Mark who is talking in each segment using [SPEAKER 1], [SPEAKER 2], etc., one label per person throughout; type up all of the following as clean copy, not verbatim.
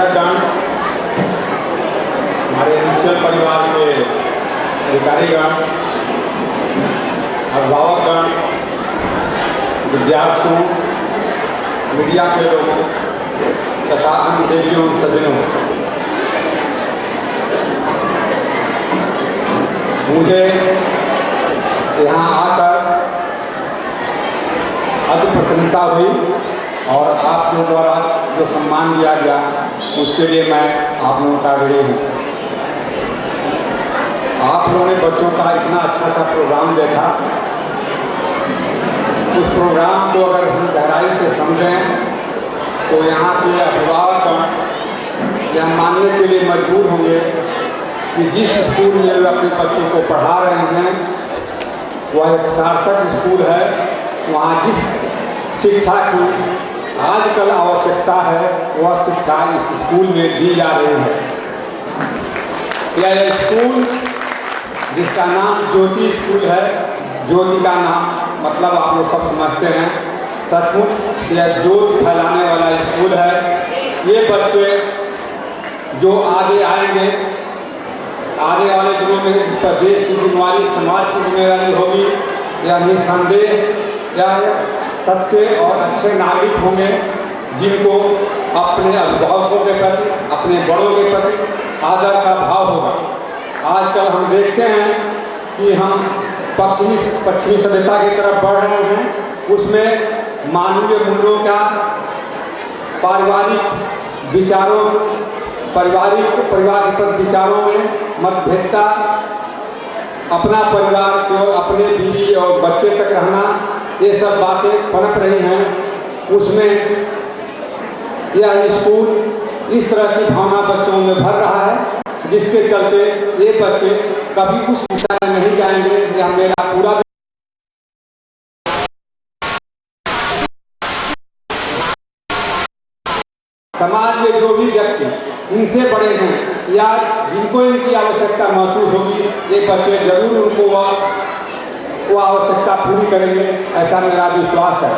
[SPEAKER 1] शिक्षकगण, हमारे निश्चल परिवार के अधिकारीगण, अभिभावकगण, विद्यार्थियों, मीडिया के लोगों तथा अन्य देवियों सज्जनों, मुझे यहाँ आकर अति प्रसन्नता हुई और आपके द्वारा जो सम्मान दिया गया उसके लिए मैं आप लोगों का ऋणी हूँ। आप लोगों ने बच्चों का इतना अच्छा प्रोग्राम देखा। उस प्रोग्राम को अगर हम गहराई से समझें तो यहाँ के अभिभावक यह मानने के लिए मजबूर होंगे कि जिस स्कूल में वे अपने बच्चों को पढ़ा रहे हैं वह एक सार्थक स्कूल है। वहाँ जिस शिक्षा की आजकल आवश्यकता है वह शिक्षा इस स्कूल में दी जा रही है। यह स्कूल जिसका नाम ज्योति स्कूल है, ज्योति का नाम मतलब आप लोग सब समझते हैं, सचमुच यह ज्योति फैलाने वाला स्कूल है। ये बच्चे जो आगे आएंगे, आने वाले दिनों में इस पर देश की जिम्मेवारी, समाज की जिम्मेदारी होगी, यह निसंदेह यह सच्चे और अच्छे नागरिक होंगे जिनको अपने अभिभावकों के प्रति, अपने बड़ों के प्रति आदर का भाव होगा। आजकल हम देखते हैं कि हम पश्चिमी सभ्यता की तरफ बढ़ रहे हैं, उसमें मानवीय मूल्यों का, पारिवारिक विचारों, परिवार के प्रति विचारों में मतभेदता, अपना परिवार केवल अपने बीवी और बच्चे तक रहना, ये सब बातें पनप रही हैं। उसमें यह स्कूल इस तरह की भावना बच्चों में भर रहा है जिसके चलते ये बच्चे कभी उस दिशा में नहीं जाएंगे। यह मेरा पूरा समाज में जो भी व्यक्ति इनसे बड़े हैं या जिनको इनकी आवश्यकता महसूस होगी, ये बच्चे जरूर उनको वो आवश्यकता पूरी करेंगे, ऐसा मेरा विश्वास है।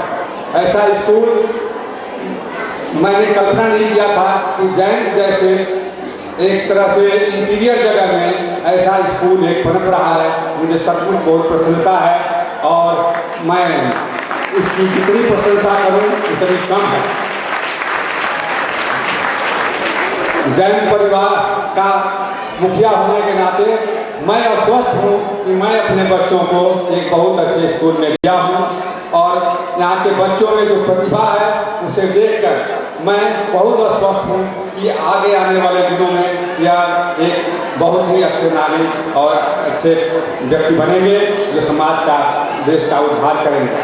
[SPEAKER 1] ऐसा स्कूल मैंने कल्पना नहीं किया था कि जैन जैसे एक तरह से इंटीरियर जगह में ऐसा स्कूल एक पनप रहा है। मुझे सचमुच बहुत प्रसन्नता है और मैं इसकी जितनी प्रशंसा करूं उतनी कम है। जैन परिवार का मुखिया होने के नाते मैं आश्वस्त हूँ कि मैं अपने बच्चों को एक बहुत अच्छे स्कूल में दिया हूँ और यहाँ के बच्चों में जो प्रतिभा है उसे देखकर मैं बहुत आश्वस्त हूँ कि आगे आने वाले दिनों में यह एक बहुत ही अच्छे नागरिक और अच्छे व्यक्ति बनेंगे जो समाज का, देश का उद्धार करेंगे।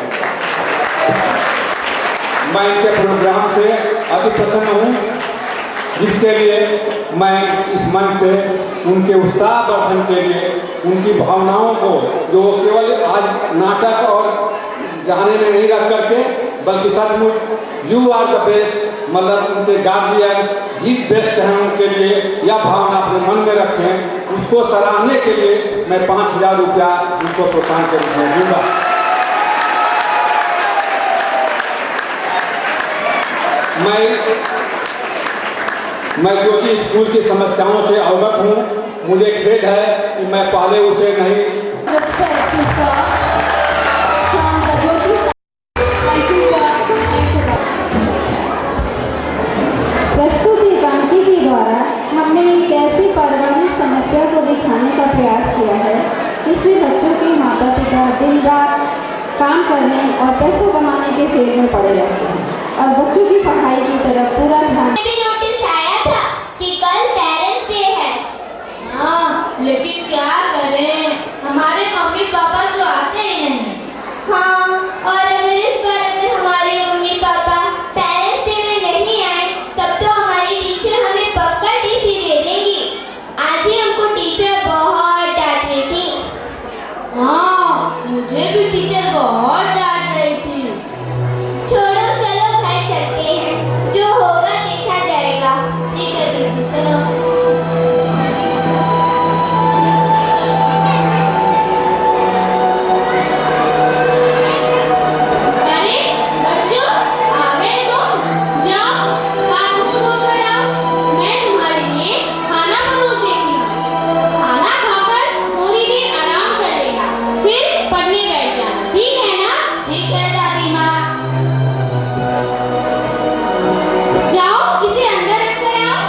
[SPEAKER 1] मैं इनके प्रोग्राम से अति प्रसन्न हूँ जिसके लिए मैं इस मंच से उनके उत्साह वर्धन के लिए, उनकी भावनाओं को जो केवल आज नाटक और गाने में नहीं रख करके बल्कि सचमुच यू आर द बेस्ट, मतलब उनके गार्जियन जीत बेस्ट हैं, उनके लिए यह भावना अपने मन में रखें। उसको सराहने के लिए मैं 5,000 रुपया उनको प्रोत्साहन के रूप में दूंगा। मैं ज्योति स्कूल की समस्याओं से अवगत हूँ। मुझे खेद है कि मैं पहले उसे नहीं
[SPEAKER 2] प्रस्तुतिकरण के द्वारा हमने एक ऐसी पारिवारिक समस्या को दिखाने का प्रयास किया है जिसमें बच्चों के माता पिता दिन रात काम करने और पैसा कमाने के फेर में पड़े रहते हैं और बच्चों की पढ़ाई की तरफ पूरा ध्यान।
[SPEAKER 3] नोटिस आया था कि कल पेरेंट्स डे है।
[SPEAKER 4] हाँ, लेकिन क्या करें, हमारे मम्मी पापा तो आते ही नहीं।
[SPEAKER 3] हाँ, और अगर इस बार अगर हमारे मम्मी पापा पेरेंट्स डे में नहीं आए तब तो हमारी टीचर हमें पक्का टीसी दे देंगी। आज ही हमको टीचर बहुत डांट रही थी।
[SPEAKER 4] हाँ, मुझे भी टीचर बहुत डांट रही थी।
[SPEAKER 3] छोड़ो, चलो घर चलते हैं, जो होगा देखा जाएगा।
[SPEAKER 4] ठीक है दीदी, चलो। जाओ इसे अंदर रखकर आओ।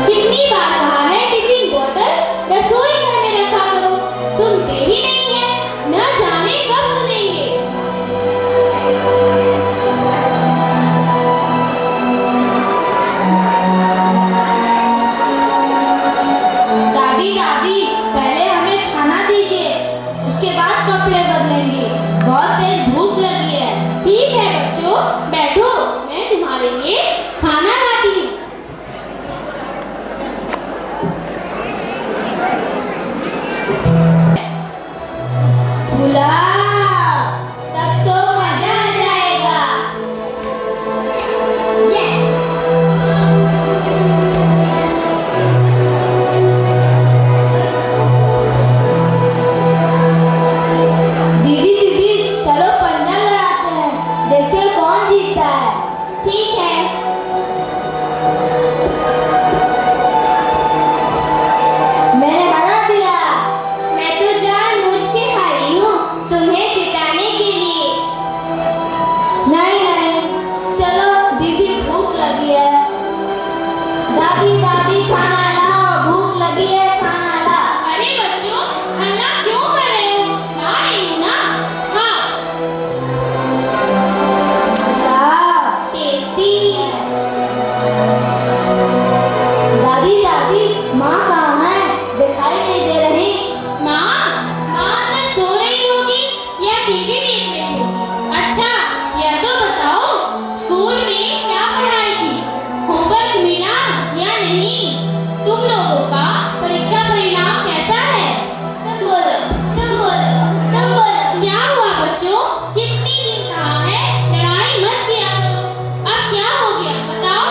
[SPEAKER 4] कितनी बार कहा है टिफिन बोतल रसोई घर में रखा करो, सुनते ही नहीं है, न जाने कब सुनेंगे। दादी दादी पहले हमें खाना दीजिए, उसके बाद कपड़े बदलेंगे, बहुत तेज भूख लगी है। ठीक है बच्चों, बैठो, मैं तुम्हारे लिए खाना लाती हूँ। पुलाव, तब तो मजा आ जाएगा। दीदी दीदी चलो पंजा लड़ाते हैं, देखते हैं कौन जीतता है।
[SPEAKER 3] ठीक है।
[SPEAKER 4] मैंने हरा दिया।
[SPEAKER 3] मैं तो जानबूझ के हारी हूँ, तुम्हें जिताने के लिए।
[SPEAKER 4] नहीं नहीं, चलो दीदी भूख लगी है। दादी दादी खाना लाओ, भूख लगी है, खाना लाओ। अरे बच्चों हल्ला क्यों कर रहे हो? ना नहीं ना, हाँ लाओ।
[SPEAKER 3] टेस्टी।
[SPEAKER 4] दादी दादी माँ कहाँ है? दिखाई नहीं दे रही। माँ अंदर सो रही होगी या टीवी देख रही होगी। अच्छा यह तो बताओ स्कूल में क्या पढ़ाई थी, होमवर्क मिला या नहीं? तुम लोगों का परीक्षा परिणाम कैसा है?
[SPEAKER 3] तुम बोलो, तुम बोलो, तुम बोलो।
[SPEAKER 4] क्या हुआ बच्चों? कितनी दिन कहा है लड़ाई मत किया करो, अब क्या हो गया बताओ?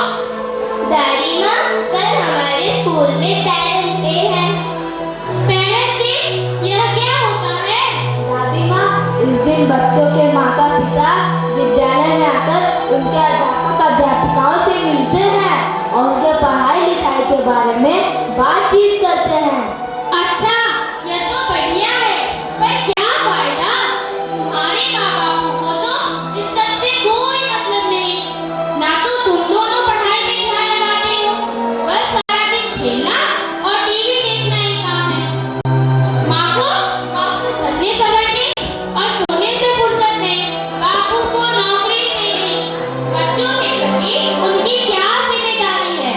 [SPEAKER 3] दादी माँ, कल हमारे स्कूल में पेरेंट्स डे है।
[SPEAKER 4] पेरेंट्स डे यह क्या होता है? दादी माँ, इस दिन बच्चों के माता पिता विद्यालय में आकर उनके अध्यापक अध्यापिकाओं से मिलते हैं और उनके पढ़ाई लिखाई के बारे में बातचीत करते हैं। अच्छा यह तो बढ़िया है, पर क्या फायदा? तुम्हारे माँ बापू को तो इस सब से कोई मतलब नहीं, ना तो तुम दोनों पढ़ाई में ध्यान लगाते हो, बस सारा दिन खेलना और टीवी देखना ही काम है। माँ को कसने सवरने और सोने से फुर्सत नहीं, बापू को नौकरी से नहीं, बच्चों के प्रति उनकी क्या जिम्मेदारी है,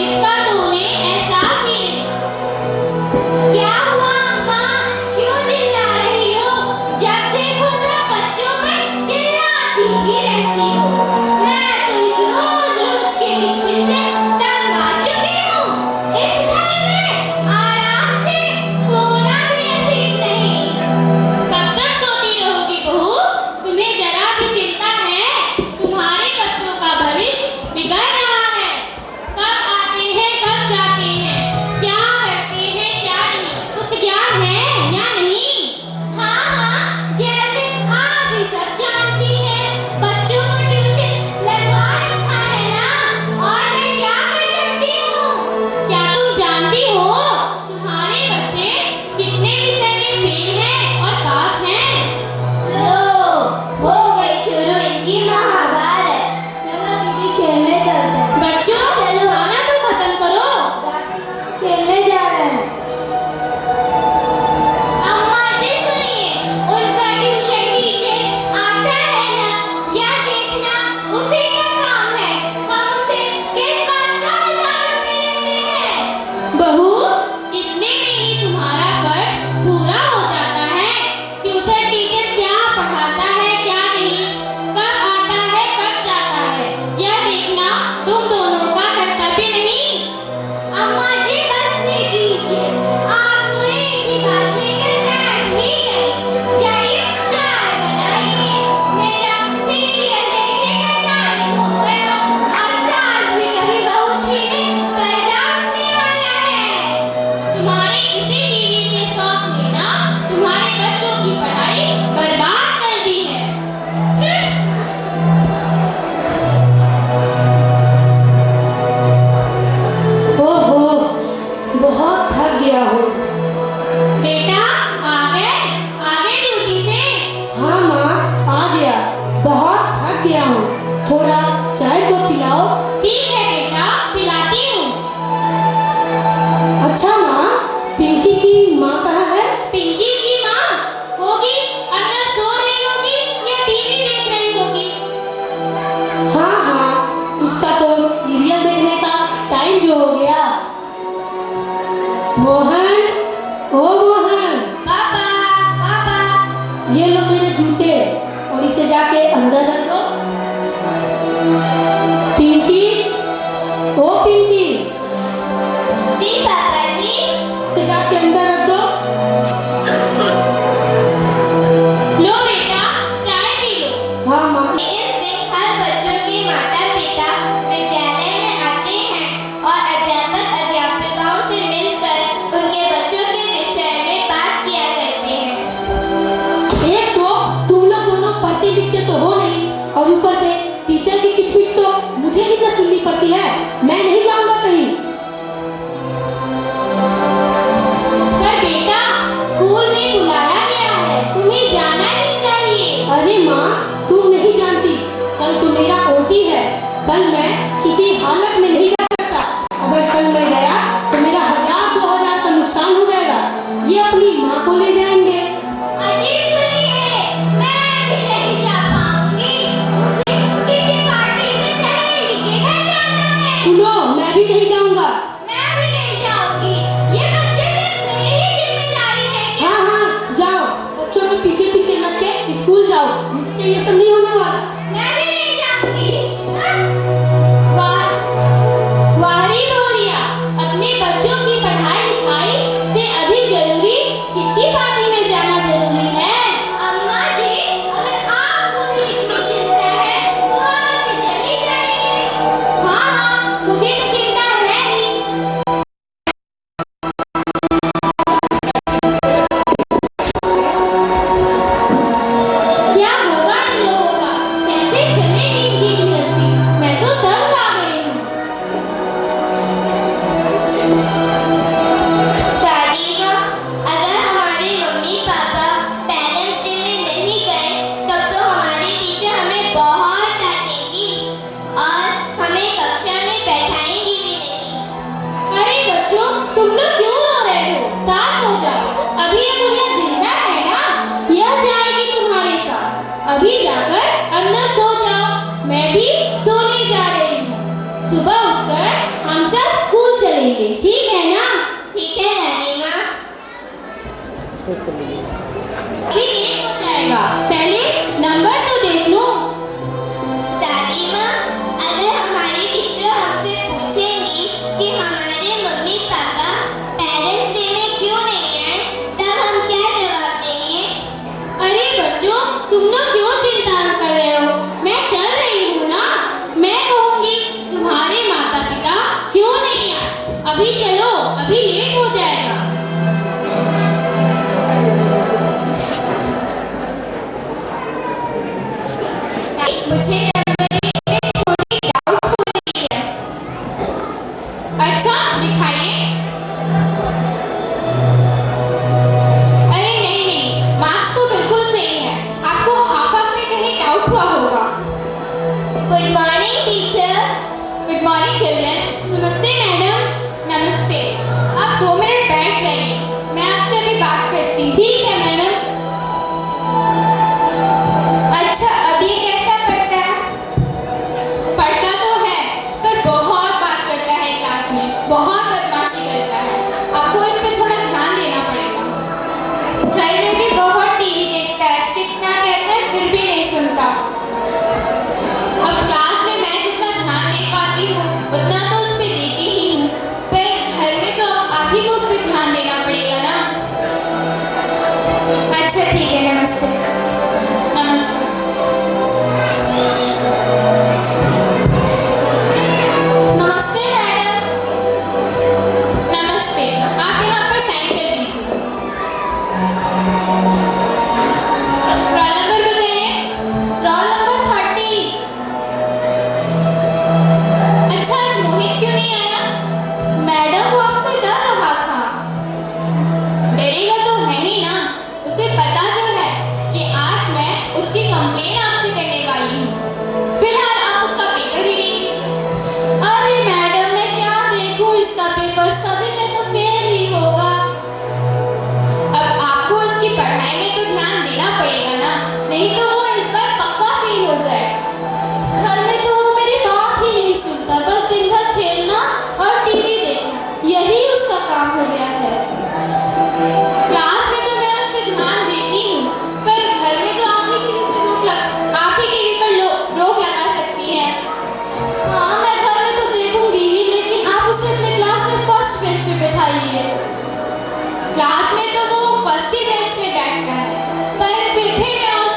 [SPEAKER 4] इसका तो उन्हें एहसास ही नहीं।
[SPEAKER 3] क्या हुआ अम्मा? क्यों चिल्ला रही हो? जब देखो तो बच्चों पर चिल्लाती ही रहती हो। मैं तो इस रोज रोज के किचकिच से तंग आ चुकी हूँ। इस घर में आराम से सोना भी नसीब नहीं।
[SPEAKER 4] कब तक सोती रहोगी बहू? तुम्हें जरा भी चिंता है? तुम्हारे बच्चों का भविष्य बिगड़ रहा है, कब आते हैं कब जाते हैं, क्या करते हैं क्या नहीं, कुछ ज्ञान है या नहीं?
[SPEAKER 3] हाँ हाँ, जैसे आप भी सब जानती हैं, बच्चों को ट्यूशन
[SPEAKER 4] याद किया हूँ, थोड़ा चाय तो पिलाओ। ठीक है बेटा, पिलाती हूँ। अच्छा माँ, पिंकी की माँ कहाँ है? पिंकी की माँ होगी अंदर सो रही होगी या टीवी देख रही होगी। हाँ हाँ, उसका तो सीरियल देखने का टाइम जो हो गया। मोहन, ओ मोहन।
[SPEAKER 3] पापा पापा।
[SPEAKER 4] ये लो मेरे जूते और इसे जाके अंदर रख दो। पिंकी, ओ पिंकी।
[SPEAKER 3] जी पापा जी।
[SPEAKER 4] इसे जाके अंदर रख दो। लो बेटा, चाय पी लो। हाँ माँ।
[SPEAKER 3] इस दिन हर बच्चों के माता पिता विद्यालय में आते हैं और अध्यापक अध्यापिकाओं से मिलकर उनके बच्चों के विषय में बात किया करते हैं।
[SPEAKER 4] एक तो तुम लोग दोनों पढ़ते लिखते तो हो नहीं और ऊपर से टीचर की किचपिच तो मुझे ही न सुननी पड़ती है। मैं नहीं जाऊंगा कहीं। पर बेटा, स्कूल में बुलाया गया है, तुम्हें जाना ही चाहिए। अरे माँ, तुम नहीं जानती, कल तो मेरा ओटी है। कल मैं किसी हालत में नहीं जा सकता। अगर कल मैं गया तो मेरा 1000-2000 का नुकसान हो जाएगा। ये अपनी माँ को ले जाएंगे।
[SPEAKER 3] अजी सुनिए, मैं अभी नहीं जा पाऊंगी। मुझे किसी पार्टी में सहेली के घर जाना है।
[SPEAKER 4] सुनो, मैं भी नहीं जाऊंगा।
[SPEAKER 3] मैं भी नहीं जाऊंगी। ये बच्चे सिर्फ मेरी ही जिम्मेदारी है क्या?
[SPEAKER 4] हाँ हाँ, जाओ, बच्चों के पीछे पीछे लग के स्कूल जाओ। मुझसे ये सब नहीं होने वाला।
[SPEAKER 3] मैं भी नहीं जाऊंगी।
[SPEAKER 4] वारी लोरिया, अपने बच्चों की पढ़ाई लिखाई से अधिक जरूरी कितनी पार्टी में जाना जरूरी है।
[SPEAKER 3] अम्मा जी, अगर आपको भी इतनी चिंता है तो आप भी चली जाइए।
[SPEAKER 4] हाँ हाँ, मुझे तो चिंता है ही। क्या होगा इन लोगों का? कैसे चलेगी इनकी गृहस्थी? मैं तो तंग आ गई हूँ।
[SPEAKER 3] दादी माँ, अगर हमारे मम्मी पापा पेरेंट्स डे में नहीं गए तब तो हमारी टीचर हमें बहुत डांटेगी और हमें कक्षा में बैठाएंगी भी नहीं।
[SPEAKER 4] अरे बच्चों, तुम लोग क्यों रो रहे हो? साथ हो जाओ। अभी ये गुड़िया जिंदा है ना, यह जाएगी तुम्हारे साथ। अभी जाकर अंदर सो जाओ। मैं भी सोने जा रही हूँ। सुबह उठकर हम सब स्कूल चलेंगे, ठीक है ना?
[SPEAKER 3] ठीक है दादी माँ।
[SPEAKER 4] अभी लेट हो जाएगा, पहले नंबर तो देख लो।
[SPEAKER 3] दादी माँ, अगर हमारी टीचर हमसे पूछेंगी कि हमारे मम्मी पापा पेरेंट्स डे में क्यों नहीं आए तब हम क्या जवाब देंगे?
[SPEAKER 4] अरे बच्चों, तुम लोग क्यों चिंता कर रहे हो? मैं चल रही हूँ ना। मैं कहूँगी तुम्हारे माता पिता क्यों नहीं आए। अभी चलो, अभी लेट हो जाएगा।
[SPEAKER 3] मुझे थोड़ी डाउट हो रही है।
[SPEAKER 4] अच्छा, दिखाइए। अरे नहीं नहीं, मार्क्स तो बिल्कुल सही है। आपको हाफ में कहीं डाउट हुआ होगा।
[SPEAKER 3] Good morning teacher.
[SPEAKER 4] Good morning children. नमस्ते मैडम। नमस्ते। आप 2 मिनट बैठ जाइए, मैं आपसे अभी बात करती हूँ। ठीक है मैडम।
[SPEAKER 3] अच्छा, अब ये कैसा पढ़ता है?
[SPEAKER 4] पढ़ता तो है, पर बहुत बात करता है क्लास में, बहुत बदमाशी करता है। आपको इस पे थोड़ा ध्यान देना पड़ेगा।
[SPEAKER 3] घर में भी बहुत टीवी देखता है, कितना कहता है फिर भी नहीं सुनता।
[SPEAKER 4] अब क्लास में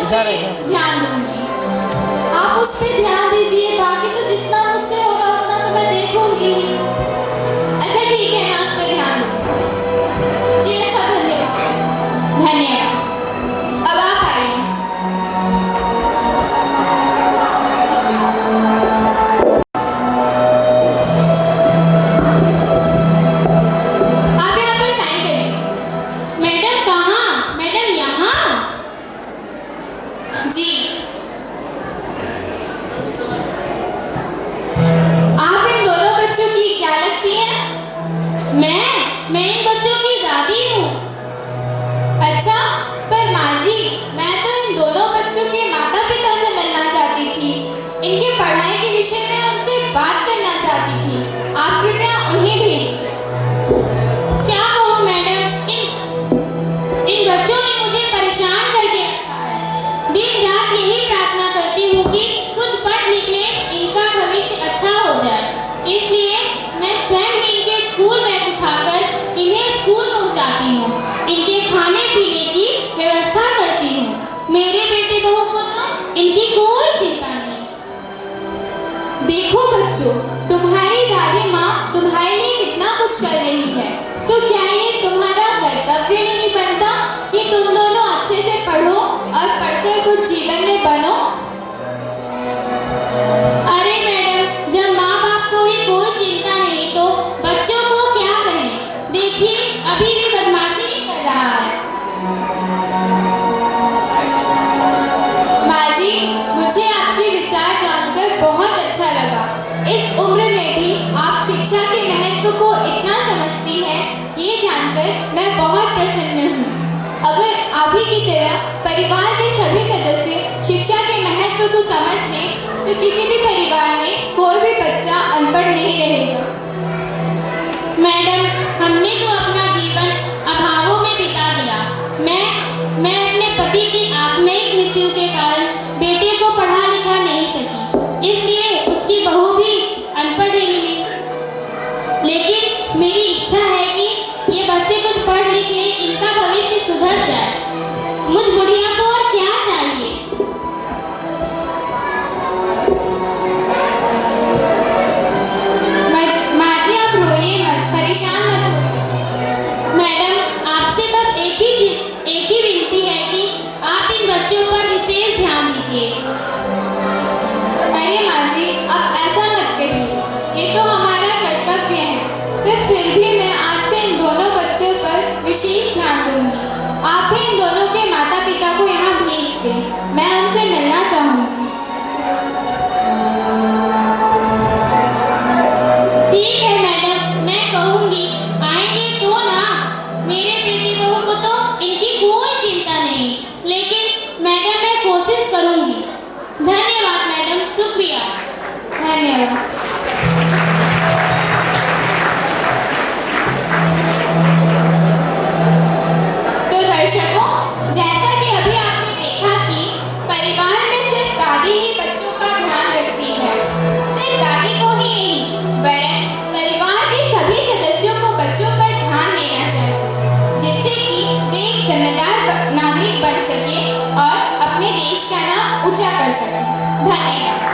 [SPEAKER 3] ध्यान दूंगी।
[SPEAKER 4] आप उस पे ध्यान दीजिए, बाकी तो जितना मुझसे होगा उतना तो मैं देखूंगी।
[SPEAKER 3] अच्छा ठीक है, मैं उस पर ध्यान दूंगी।
[SPEAKER 4] जी अच्छा, धन्यवाद।
[SPEAKER 3] धन्यवाद। अब आप आइए। आप यहाँ पर साइन कर दीजिए।
[SPEAKER 4] मैडम कहाँ? मैडम यहाँ?
[SPEAKER 3] जी। आप इन दोनों बच्चों की क्या लगती हैं?
[SPEAKER 4] मैं इन बच्चों की दादी हूँ।
[SPEAKER 3] अच्छा, पर माँ जी, मैं तो इन दोनों बच्चों के माता पिता से मिलना चाहती थी। इनके पढ़ाई के विषय में उनसे बात करना चाहती थी। आप कृपया उन्हें भेज दें।
[SPEAKER 4] क्या कहूँ मैडम, इन बच्चों ने मुझे परेशान करके रखा है। दिन रात यही प्रार्थना करती हूँ कि कुछ पढ़ लिख ले, इनका भविष्य अच्छा हो जाए। इसलिए मैं स्वयं ही इनके स्कूल बैग उठाकर इन्हें स्कूल पहुँचाती हूँ। इनके खाने पीने की व्यवस्था करती हूँ। मेरे बेटे बहू को तो इनकी कोई चिंता नहीं।
[SPEAKER 3] देखो बच्चों, तुम्हारी दादी माँ तुम्हारे लिए कितना कुछ कर रही है, तो क्या ये तुम्हारा कर्तव्य नहीं बनता कि तुम दोनों अच्छे से पढ़ो और पढ़कर कुछ जीवन में बनो?
[SPEAKER 4] अरे मैडम, जब माँ बाप को ही कोई चिंता नहीं तो बच्चों को क्या कहें? देखिए, अभी भी बदमाशी ही कर रहा है।
[SPEAKER 3] माँ जी, मुझे आपके विचार जानकर बहुत अच्छा लगा। इस उम्र में भी आप शिक्षा के महत्व को इतना समझती हैं, ये जानकर मैं बहुत प्रसन्न हूँ। अगर आप ही की तरह परिवार के सभी सदस्य शिक्षा के महत्व को समझ लें, तो किसी भी परिवार में कोई भी बच्चा अनपढ़ नहीं रहेगा।
[SPEAKER 4] मैडम, हमने तो अपना जीवन अभावों में बिता दिया। मैं अपने पति की आकस्मिक मृत्यु के कारण बेटे को पढ़ा लिखा नहीं सकी, इसलिए उसकी बहू भी अनपढ़ ही मिली। लेकिन मेरी इच्छा है कि ये बच्चे कुछ पढ़ लिख ले, इनका भविष्य सुधर जाए। मुझ बुढ़िया को और क्या चाहिए?
[SPEAKER 3] माँ जी, आप रोइए मत, परेशान मत होइए।
[SPEAKER 4] मैडम, आपसे बस एक ही विनती है कि आप इन बच्चों पर विशेष ध्यान दीजिए।
[SPEAKER 3] अरे माँ जी, आप ऐसा मत कहिए, ये तो हमारा कर्तव्य है। फिर भी मैं आज से इन दोनों बच्चों पर विशेष ध्यान दूंगी। आप ही इन दोनों के माता पिता को यहाँ भेज दें, मैं उनसे मिलना चाहूँगी।
[SPEAKER 4] ठीक है मैडम, मैं कहूँगी, आएंगे तो ना। मेरे बेटी बहू को तो इनकी कोई चिंता नहीं, लेकिन मैडम मैं कोशिश करूँगी। धन्यवाद मैडम, शुक्रिया।
[SPEAKER 3] धन्यवाद। तो दर्शकों, जैसा कि अभी आपने देखा कि परिवार में सिर्फ दादी ही बच्चों का ध्यान रखती है। सिर्फ दादी को ही नहीं, वरन परिवार के सभी सदस्यों को बच्चों पर ध्यान देना चाहिए, जिससे कि वे एक जिम्मेदार नागरिक बन सके और अपने देश का नाम ऊंचा कर सके। धन्यवाद।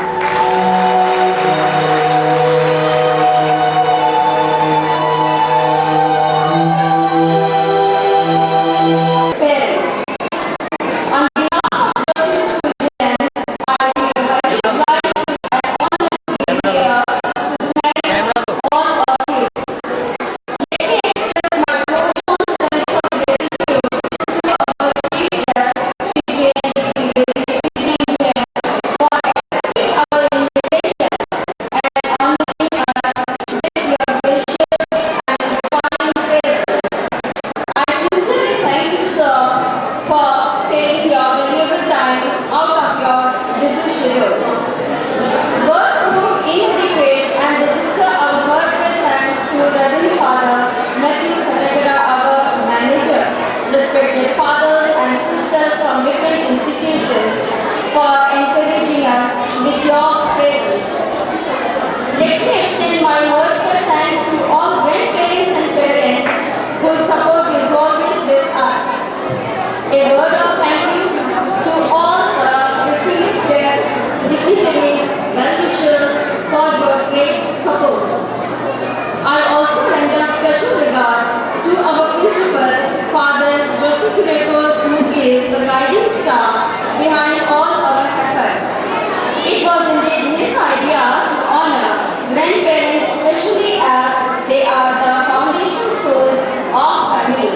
[SPEAKER 2] grandparents especially, as they are the foundation stones of family.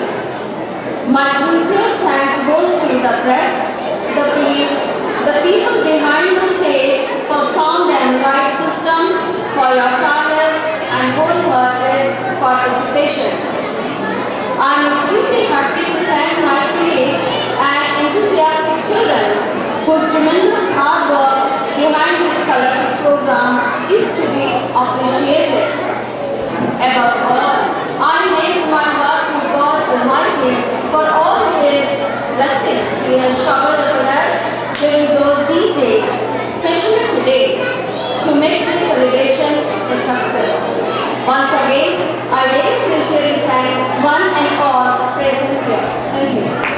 [SPEAKER 2] My sincere thanks goes to the press, the police, the people behind the stage for sound and light system, for your tireless and wholehearted participation. I am extremely happy to thank my colleagues and enthusiastic children whose tremendous hard work behind this colorful program is to be appreciated. Above all, I raise my heart to God Almighty for all His blessings He has showered upon us during these days, especially today, to make this celebration a success. Once again, I very sincerely thank one and all present here. Thank you.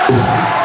[SPEAKER 5] Thank you.